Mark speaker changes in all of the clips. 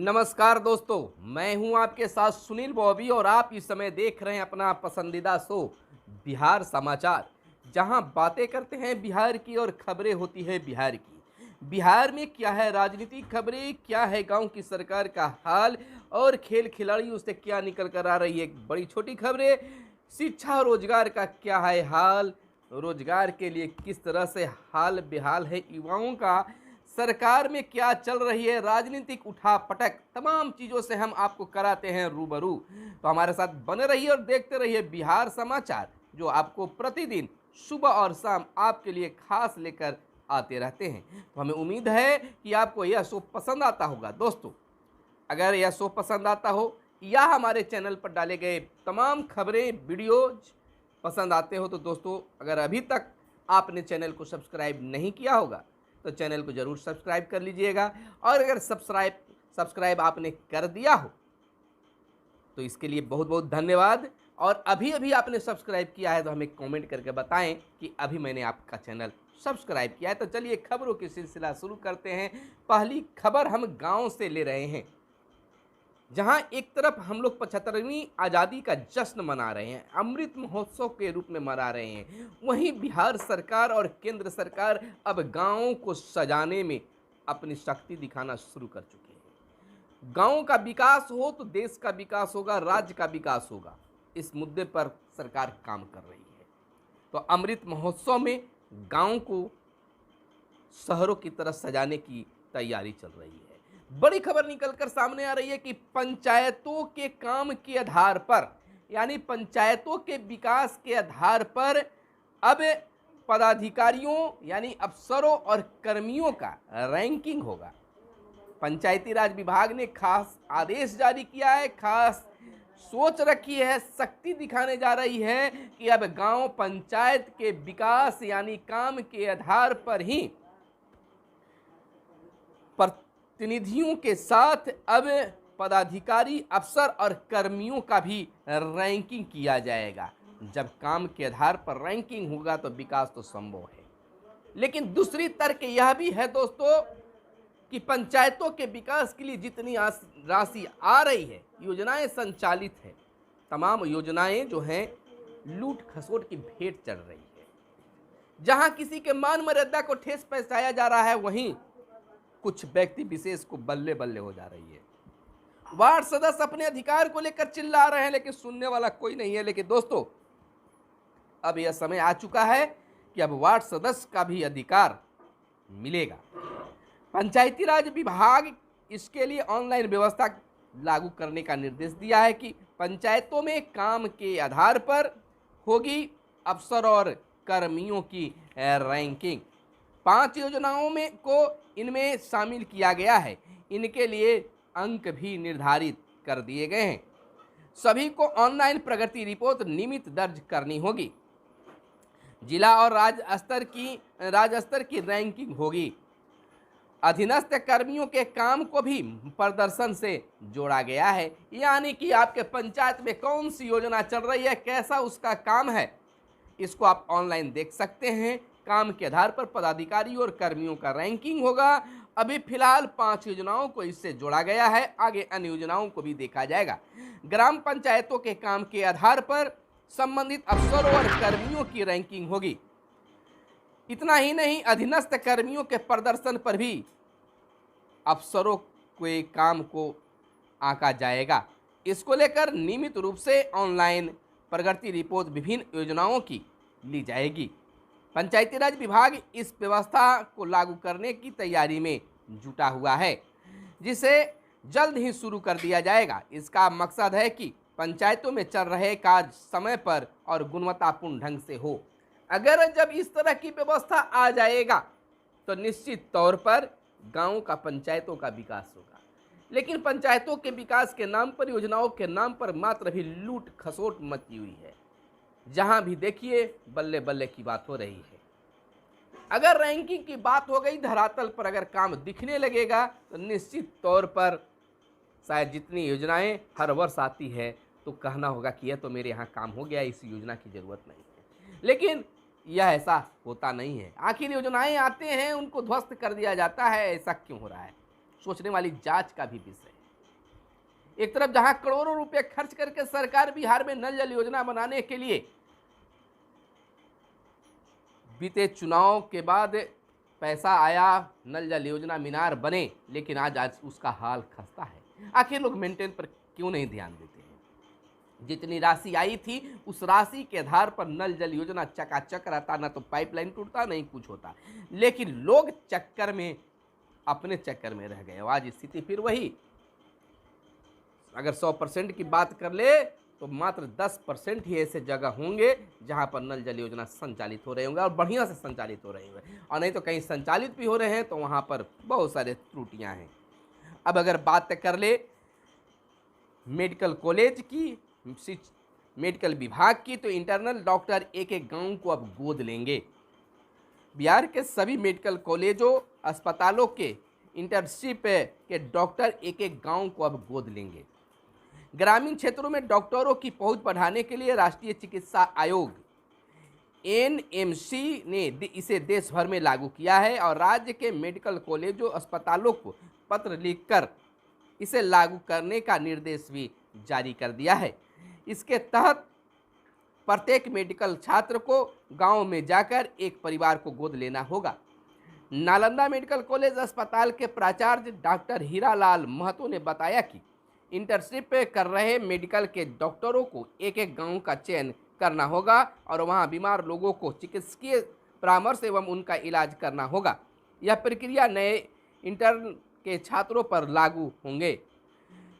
Speaker 1: नमस्कार दोस्तों, मैं हूं आपके साथ सुनील बॉबी और आप इस समय देख रहे हैं अपना पसंदीदा शो बिहार समाचार, जहां बातें करते हैं बिहार की और खबरें होती है बिहार की। बिहार में क्या है राजनीतिक खबरें, क्या है गांव की सरकार का हाल और खेल खिलाड़ियों से क्या निकल कर आ रही है बड़ी छोटी खबरें। शिक्षा और रोजगार का क्या है हाल, रोजगार के लिए किस तरह से हाल बेहाल है युवाओं का, सरकार में क्या चल रही है, राजनीतिक उठापटक, तमाम चीज़ों से हम आपको कराते हैं रूबरू। तो हमारे साथ बने रहिए और देखते रहिए बिहार समाचार, जो आपको प्रतिदिन सुबह और शाम आपके लिए खास लेकर आते रहते हैं। तो हमें उम्मीद है कि आपको यह शो पसंद आता होगा। दोस्तों, अगर यह शो पसंद आता हो या हमारे चैनल पर डाले गए तमाम खबरें वीडियोज पसंद आते हो तो दोस्तों, अगर अभी तक आपने चैनल को सब्सक्राइब नहीं किया होगा तो चैनल को ज़रूर सब्सक्राइब कर लीजिएगा। और अगर सब्सक्राइब आपने कर दिया हो तो इसके लिए बहुत बहुत धन्यवाद। और अभी अभी आपने सब्सक्राइब किया है तो हमें कमेंट करके बताएं कि अभी मैंने आपका चैनल सब्सक्राइब किया है। तो चलिए खबरों की सिलसिला शुरू करते हैं। पहली खबर हम गांव से ले रहे हैं, जहां एक तरफ हम लोग 75वीं आज़ादी का जश्न मना रहे हैं, अमृत महोत्सव के रूप में मना रहे हैं, वहीं बिहार सरकार और केंद्र सरकार अब गांवों को सजाने में अपनी शक्ति दिखाना शुरू कर चुके हैं। गांवों का विकास हो तो देश का विकास होगा, राज्य का विकास होगा, इस मुद्दे पर सरकार काम कर रही है। तो अमृत महोत्सव में गांव को शहरों की तरह सजाने की तैयारी चल रही है। बड़ी खबर निकलकर सामने आ रही है कि पंचायतों के काम के आधार पर, यानी पंचायतों के विकास के आधार पर अब पदाधिकारियों यानी अफसरों और कर्मियों का रैंकिंग होगा। पंचायती राज विभाग ने खास आदेश जारी किया है, खास सोच रखी है, शक्ति दिखाने जा रही है कि अब गांव पंचायत के विकास यानी काम के आधार पर ही प्रतिनिधियों के साथ अब पदाधिकारी, अफसर और कर्मियों का भी रैंकिंग किया जाएगा। जब काम के आधार पर रैंकिंग होगा तो विकास तो संभव है। लेकिन दूसरी तर्क यह भी है दोस्तों कि पंचायतों के विकास के लिए जितनी राशि आ रही है, योजनाएं संचालित है, तमाम योजनाएं जो हैं लूट खसोट की भेंट चढ़ रही है। जहां किसी के मान मर्यादा को ठेस पहुंचाया जा रहा है, वहीं कुछ व्यक्ति विशेष को बल्ले बल्ले हो जा रही है। वार्ड सदस्य अपने अधिकार को लेकर चिल्ला रहे हैं, लेकिन सुनने वाला कोई नहीं है। लेकिन दोस्तों, अब यह समय आ चुका है कि अब वार्ड सदस्य का भी अधिकार मिलेगा। पंचायती राज विभाग इसके लिए ऑनलाइन व्यवस्था लागू करने का निर्देश दिया है कि पंचायतों में काम के आधार पर होगी अफसर और कर्मियों की रैंकिंग। 5 योजनाओं में को इनमें शामिल किया गया है। इनके लिए अंक भी निर्धारित कर दिए गए हैं। सभी को ऑनलाइन प्रगति रिपोर्ट नियमित दर्ज करनी होगी। जिला और राज्य स्तर की रैंकिंग होगी। अधीनस्थ कर्मियों के काम को भी प्रदर्शन से जोड़ा गया है, यानी कि आपके पंचायत में कौन सी योजना चल रही है, कैसा उसका काम है, इसको आप ऑनलाइन देख सकते हैं। काम के आधार पर पदाधिकारी और कर्मियों का रैंकिंग होगा। अभी फिलहाल 5 योजनाओं को इससे जोड़ा गया है, आगे अन्य योजनाओं को भी देखा जाएगा। ग्राम पंचायतों के काम के आधार पर संबंधित अफसरों और कर्मियों की रैंकिंग होगी। इतना ही नहीं, अधीनस्थ कर्मियों के प्रदर्शन पर भी अफसरों के काम को आंका जाएगा। इसको लेकर नियमित रूप से ऑनलाइन प्रगति रिपोर्ट विभिन्न योजनाओं की ली जाएगी। पंचायती राज विभाग इस व्यवस्था को लागू करने की तैयारी में जुटा हुआ है, जिसे जल्द ही शुरू कर दिया जाएगा। इसका मकसद है कि पंचायतों में चल रहे कार्य समय पर और गुणवत्तापूर्ण ढंग से हो। अगर जब इस तरह की व्यवस्था आ जाएगा तो निश्चित तौर पर गांवों का, पंचायतों का विकास होगा। लेकिन पंचायतों के विकास के नाम पर, योजनाओं के नाम पर मात्र भी लूट खसोट मची हुई है। जहां भी देखिए बल्ले बल्ले की बात हो रही है। अगर रैंकिंग की बात हो गई, धरातल पर अगर काम दिखने लगेगा तो निश्चित तौर पर शायद जितनी योजनाएं हर वर्ष आती है तो कहना होगा कि यह तो मेरे यहाँ काम हो गया, इस योजना की जरूरत नहीं है। लेकिन यह ऐसा होता नहीं है। आखिर योजनाएं आते हैं, उनको ध्वस्त कर दिया जाता है, ऐसा क्यों हो रहा है? सोचने वाली जांच का भी विषय है। एक तरफ जहां करोड़ों रुपए खर्च करके सरकार बिहार में नल जल योजना बनाने के लिए बीते चुनाव के बाद पैसा आया, नल जल योजना मीनार बने, लेकिन आज उसका हाल खस्ता है। आखिर लोग मेंटेन पर क्यों नहीं ध्यान देते हैं? जितनी राशि आई थी उस राशि के आधार पर नल जल योजना चकाचक रहता, ना तो पाइपलाइन टूटता नहीं कुछ होता, लेकिन लोग चक्कर में, अपने चक्कर में रह गए। आज स्थिति फिर वही। अगर 100% की बात कर ले तो मात्र 10% ही ऐसे जगह होंगे जहां पर नल जल योजना संचालित हो रहे होंगे और बढ़िया से संचालित हो रहे होंगे, और नहीं तो कहीं संचालित भी हो रहे हैं तो वहां पर बहुत सारे त्रुटियां हैं। अब अगर बात कर ले मेडिकल कॉलेज की, मेडिकल विभाग की, तो इंटरनल डॉक्टर एक एक गांव को अब गोद लेंगे। बिहार के सभी मेडिकल कॉलेजों, अस्पतालों के इंटर्नशिप के डॉक्टर एक एक गांव को अब गोद लेंगे। ग्रामीण क्षेत्रों में डॉक्टरों की पहुंच बढ़ाने के लिए राष्ट्रीय चिकित्सा आयोग एनएमसी ने इसे देश भर में लागू किया है और राज्य के मेडिकल कॉलेजों, अस्पतालों को पत्र लिखकर इसे लागू करने का निर्देश भी जारी कर दिया है। इसके तहत प्रत्येक मेडिकल छात्र को गांव में जाकर एक परिवार को गोद लेना होगा। नालंदा मेडिकल कॉलेज अस्पताल के प्राचार्य डॉक्टर हीरालाल महतो ने बताया कि इंटर्नशिप कर रहे मेडिकल के डॉक्टरों को एक एक गांव का चयन करना होगा और वहां बीमार लोगों को चिकित्सकीय परामर्श एवं उनका इलाज करना होगा। यह प्रक्रिया नए इंटर्न के छात्रों पर लागू होंगे,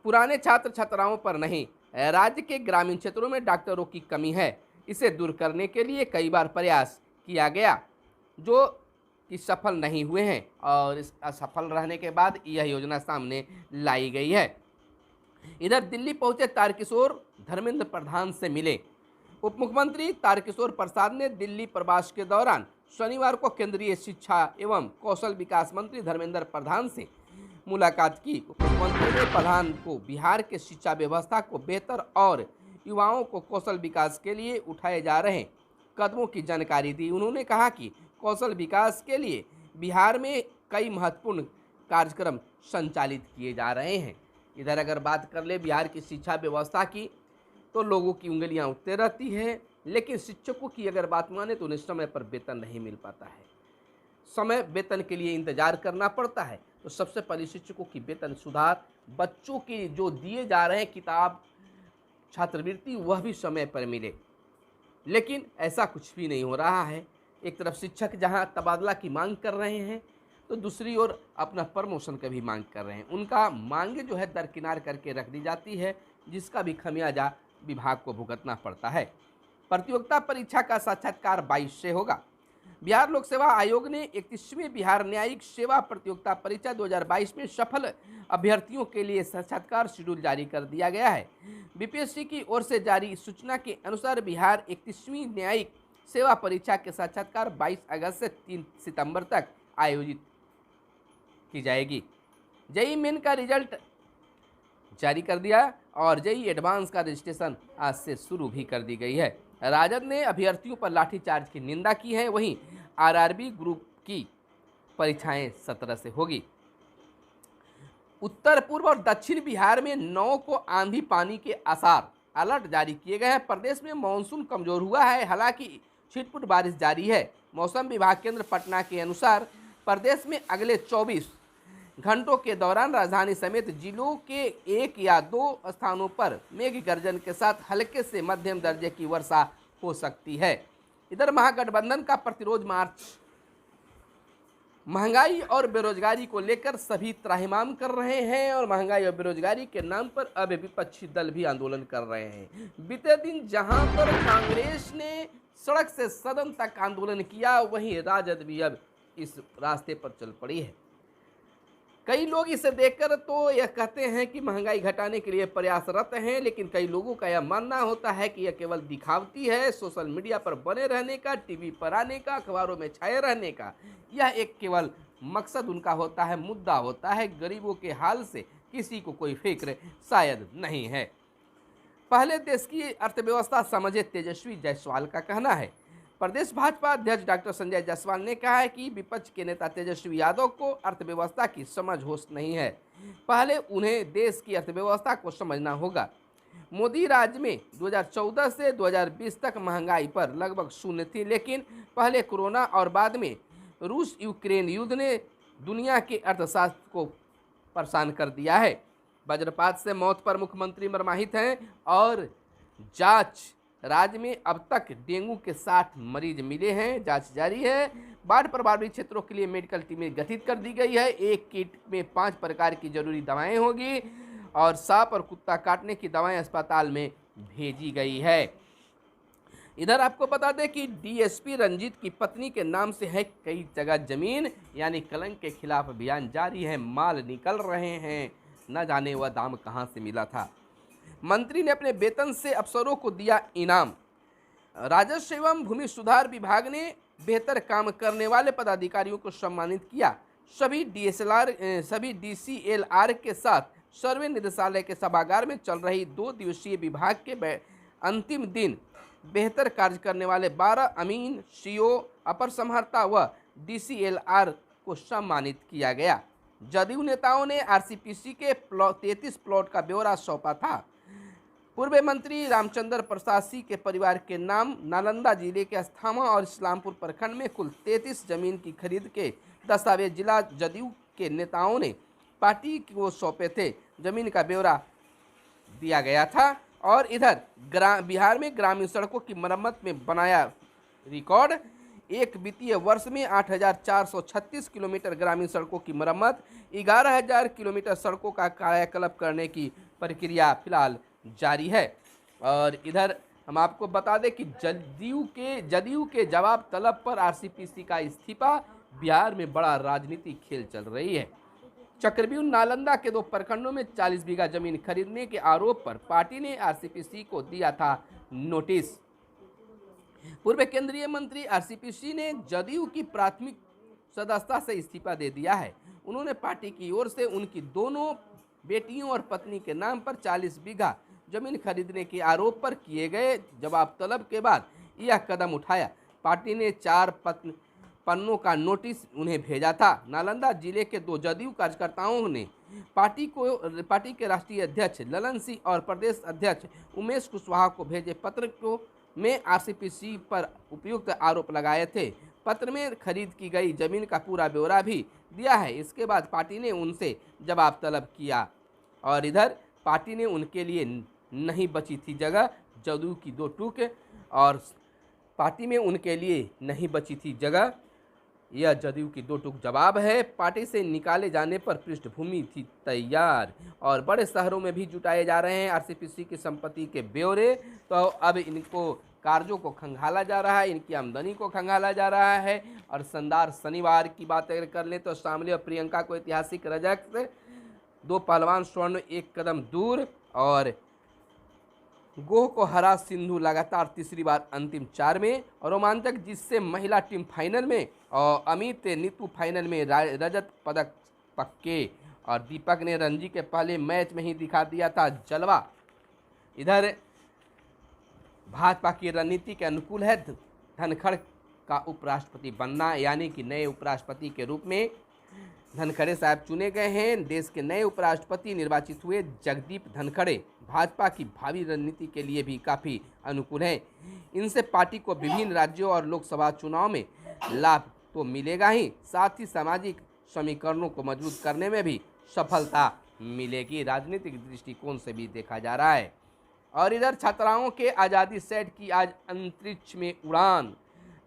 Speaker 1: पुराने छात्र छात्राओं पर नहीं। राज्य के ग्रामीण क्षेत्रों में डॉक्टरों की कमी है, इसे दूर करने के लिए कई बार प्रयास किया गया जो कि सफल नहीं हुए हैं और इस असफल रहने के बाद यह योजना सामने लाई गई है। इधर दिल्ली पहुंचे तारकिशोर धर्मेंद्र प्रधान से मिले। उप मुख्यमंत्री तारकिशोर प्रसाद ने दिल्ली प्रवास के दौरान शनिवार को केंद्रीय शिक्षा एवं कौशल विकास मंत्री धर्मेंद्र प्रधान से मुलाकात की। उप मुख्यमंत्री ने प्रधान को बिहार के शिक्षा व्यवस्था को बेहतर और युवाओं को कौशल विकास के लिए उठाए जा रहे कदमों की जानकारी दी। उन्होंने कहा कि कौशल विकास के लिए बिहार में कई महत्वपूर्ण कार्यक्रम संचालित किए जा रहे हैं। इधर अगर बात कर ले बिहार की शिक्षा व्यवस्था की तो लोगों की उंगलियां उठते रहती हैं, लेकिन शिक्षकों की अगर बात माने तो उन्हें समय पर वेतन नहीं मिल पाता है, समय वेतन के लिए इंतजार करना पड़ता है। तो सबसे पहले शिक्षकों की वेतन सुधार, बच्चों की जो दिए जा रहे हैं किताब, छात्रवृत्ति, वह भी समय पर मिले, लेकिन ऐसा कुछ भी नहीं हो रहा है। एक तरफ शिक्षक जहां तबादला की मांग कर रहे हैं तो दूसरी ओर अपना प्रमोशन का भी मांग कर रहे हैं। उनका मांगे जो है दरकिनार करके रख दी जाती है, जिसका भी खमियाजा विभाग को भुगतना पड़ता है। प्रतियोगिता परीक्षा का साक्षात्कार 22 से होगा। बिहार लोक सेवा आयोग ने 31वीं बिहार न्यायिक सेवा प्रतियोगिता परीक्षा 2022 में सफल अभ्यर्थियों के लिए साक्षात्कार शेड्यूल जारी कर दिया गया है। बीपीएससी की ओर से जारी सूचना के अनुसार बिहार 31वीं न्यायिक सेवा परीक्षा के साक्षात्कार 22 अगस्त से 3 सितंबर तक आयोजित की जाएगी। जेईई मेन का रिजल्ट जारी कर दिया और जेईई एडवांस का रजिस्ट्रेशन आज से शुरू भी कर दी गई है। राजद ने अभ्यर्थियों पर लाठीचार्ज की निंदा की है। वहीं आरआरबी ग्रुप की परीक्षाएं 17 से होगी। उत्तर पूर्व और दक्षिण बिहार में 9 को आंधी पानी के आसार, अलर्ट जारी किए गए हैं। प्रदेश में मानसून कमजोर हुआ है, हालांकि छिटपुट बारिश जारी है। मौसम विभाग केंद्र पटना के अनुसार प्रदेश में अगले 24 घंटों के दौरान राजधानी समेत जिलों के 1 या 2 स्थानों पर मेघ गर्जन के साथ हल्के से मध्यम दर्जे की वर्षा हो सकती है। इधर महागठबंधन का प्रतिरोध मार्च महंगाई और बेरोजगारी को लेकर सभी त्राहिमाम कर रहे हैं और महंगाई और बेरोजगारी के नाम पर अब विपक्षी दल भी आंदोलन कर रहे हैं। बीते दिन जहां पर कांग्रेस ने सड़क से सदन तक आंदोलन किया, वहीं राजद भी अब इस रास्ते पर चल पड़ी है। कई लोग इसे देखकर तो यह कहते हैं कि महंगाई घटाने के लिए प्रयासरत हैं, लेकिन कई लोगों का यह मानना होता है कि यह केवल दिखावटी है। सोशल मीडिया पर बने रहने का, टीवी पर आने का, अखबारों में छाए रहने का, यह एक केवल मकसद उनका होता है, मुद्दा होता है। गरीबों के हाल से किसी को कोई फिक्र शायद नहीं है। पहले देश की अर्थव्यवस्था समझे तेजस्वी जायसवाल का कहना है। प्रदेश भाजपा अध्यक्ष डॉक्टर संजय जायसवाल ने कहा है कि विपक्ष के नेता तेजस्वी यादव को अर्थव्यवस्था की समझ होश नहीं है, पहले उन्हें देश की अर्थव्यवस्था को समझना होगा। मोदी राज में 2014 से 2020 तक महंगाई पर लगभग शून्य थी, लेकिन पहले कोरोना और बाद में रूस यूक्रेन युद्ध ने दुनिया के अर्थशास्त्र को परेशान कर दिया है। वज्रपात से मौत पर मुख्यमंत्री मर्माहित हैं और जांच राज्य में अब तक डेंगू के 60 मरीज मिले हैं, जांच जारी है। बाढ़ प्रभावित क्षेत्रों के लिए मेडिकल टीमें गठित कर दी गई है। एक किट में 5 प्रकार की जरूरी दवाएं होगी और सांप और कुत्ता काटने की दवाएं अस्पताल में भेजी गई है। इधर आपको बता दें कि डीएसपी रंजीत की पत्नी के नाम से है कई जगह जमीन, यानी कलंक के खिलाफ अभियान जारी है। माल निकल रहे हैं, न जाने वह दाम कहां से मिला था। मंत्री ने अपने वेतन से अफसरों को दिया इनाम। राजस्व एवं भूमि सुधार विभाग ने बेहतर काम करने वाले पदाधिकारियों को सम्मानित किया। सभी डीसीएलआर के साथ सर्वे निदेशालय के सभागार में चल रही 2 दिवसीय विभाग के अंतिम दिन बेहतर कार्य करने वाले 12 अमीन, सीओ, अपर समहर्ता व डीसीएलआर को सम्मानित किया गया। जदयू नेताओं ने आरसीपीसी के 33 प्लॉट का ब्यौरा सौंपा था। पूर्व मंत्री रामचंद्र प्रसाद सिंह के परिवार के नाम नालंदा जिले के अस्थामा और इस्लामपुर प्रखंड में कुल 33 जमीन की खरीद के दस्तावेज जिला जदयू के नेताओं ने पार्टी को सौंपे थे। जमीन का ब्यौरा दिया गया था। और इधर बिहार में ग्रामीण सड़कों की मरम्मत में बनाया रिकॉर्ड। एक वित्तीय वर्ष में 8,436 किलोमीटर ग्रामीण सड़कों की मरम्मत, 11,000 किलोमीटर सड़कों का कायाकल्प करने की प्रक्रिया फिलहाल जारी है। और इधर हम आपको बता दें कि जदयू के जवाब तलब पर आरसीपीसी का इस्तीफा। बिहार में बड़ा राजनीतिक खेल चल रही है। चक्रव्यूह नालंदा के 2 प्रखंडों में 40 बीघा जमीन खरीदने के आरोप पर पार्टी ने आरसीपीसी को दिया था नोटिस। पूर्व केंद्रीय मंत्री आरसीपीसी ने जदयू की प्राथमिक सदस्यता से इस्तीफा दे दिया है। उन्होंने पार्टी की ओर से उनकी दोनों बेटियों और पत्नी के नाम पर 40 बीघा जमीन खरीदने के आरोप पर किए गए जवाब तलब के बाद यह कदम उठाया। पार्टी ने 4 पन्नों का नोटिस उन्हें भेजा था। नालंदा जिले के 2 जदयू कार्यकर्ताओं ने पार्टी के राष्ट्रीय अध्यक्ष ललन सिंह और प्रदेश अध्यक्ष उमेश कुशवाहा को भेजे पत्र में आरसीपीसी पर उपयुक्त आरोप लगाए थे। पत्र में खरीद की गई जमीन का पूरा ब्यौरा भी दिया है। इसके बाद पार्टी ने उनसे जवाब तलब किया और इधर पार्टी ने उनके लिए नहीं बची थी जगह। जदयू की 2 टूक और पार्टी में उनके लिए नहीं बची थी जगह। यह जदयू की 2 टूक जवाब है। पार्टी से निकाले जाने पर पृष्ठभूमि थी तैयार और बड़े शहरों में भी जुटाए जा रहे हैं आरसीपीसी की संपत्ति के ब्यौरे। तो अब इनको कार्यों को खंगाला जा रहा है, इनकी आमदनी को खंगाला जा रहा है। और शानदार शनिवार की बात अगर कर लें तो शामली और प्रियंका को ऐतिहासिक रजत से 2 पहलवान स्वर्ण 1 कदम दूर। और गोह को हरा सिंधु लगातार तीसरी बार अंतिम 4 में। और रोमांचक जिससे महिला टीम फाइनल में और अमित नीतू फाइनल में रजत पदक पक्के। और दीपक ने रणजी के पहले मैच में ही दिखा दिया था जलवा। इधर भाजपा की रणनीति के अनुकूल है धनखड़ का उपराष्ट्रपति बनना, यानी कि नए उपराष्ट्रपति के रूप में धनखड़े साहब चुने गए हैं। देश के नए उपराष्ट्रपति निर्वाचित हुए जगदीप धनखड़े भाजपा की भावी रणनीति के लिए भी काफ़ी अनुकूल हैं। इनसे पार्टी को विभिन्न राज्यों और लोकसभा चुनाव में लाभ तो मिलेगा ही, साथ ही सामाजिक समीकरणों को मजबूत करने में भी सफलता मिलेगी। राजनीतिक दृष्टिकोण से भी देखा जा रहा है। और इधर छात्राओं के आज़ादी सेट की आज अंतरिक्ष में उड़ान।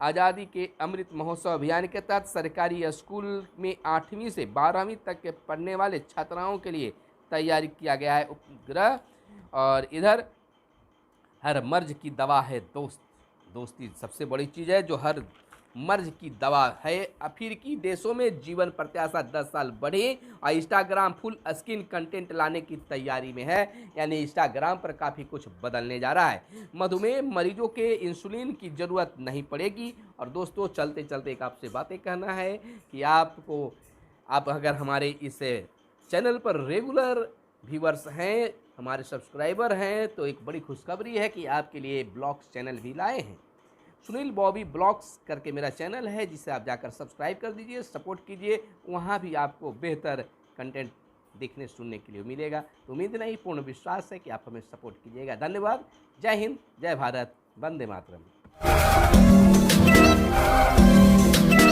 Speaker 1: आज़ादी के अमृत महोत्सव अभियान के तहत सरकारी स्कूल में 8वीं से 12वीं तक के पढ़ने वाले छात्राओं के लिए तैयारी किया गया है उपग्रह। और इधर हर मर्ज की दवा है दोस्ती सबसे बड़ी चीज़ है जो हर मर्ज की दवा है। अफ्रीकी देशों में जीवन प्रत्याशा 10 साल बढ़ी और इंस्टाग्राम फुल स्क्रीन कंटेंट लाने की तैयारी में है, यानी इंस्टाग्राम पर काफ़ी कुछ बदलने जा रहा है। मधुमेह मरीजों के इंसुलिन की ज़रूरत नहीं पड़ेगी। और दोस्तों चलते चलते एक आपसे बातें कहना है कि आप अगर हमारे इस चैनल पर रेगुलर व्यूअर्स हैं, हमारे सब्सक्राइबर हैं, तो एक बड़ी खुशखबरी है कि आपके लिए ब्लॉग्स चैनल भी लाए हैं। सुनील बॉबी ब्लॉग्स करके मेरा चैनल है, जिसे आप जाकर सब्सक्राइब कर दीजिए, सपोर्ट कीजिए। वहाँ भी आपको बेहतर कंटेंट देखने सुनने के लिए मिलेगा। तो उम्मीद नहीं, पूर्ण विश्वास है कि आप हमें सपोर्ट कीजिएगा। धन्यवाद। जय हिंद, जय भारत, वंदे मातरम।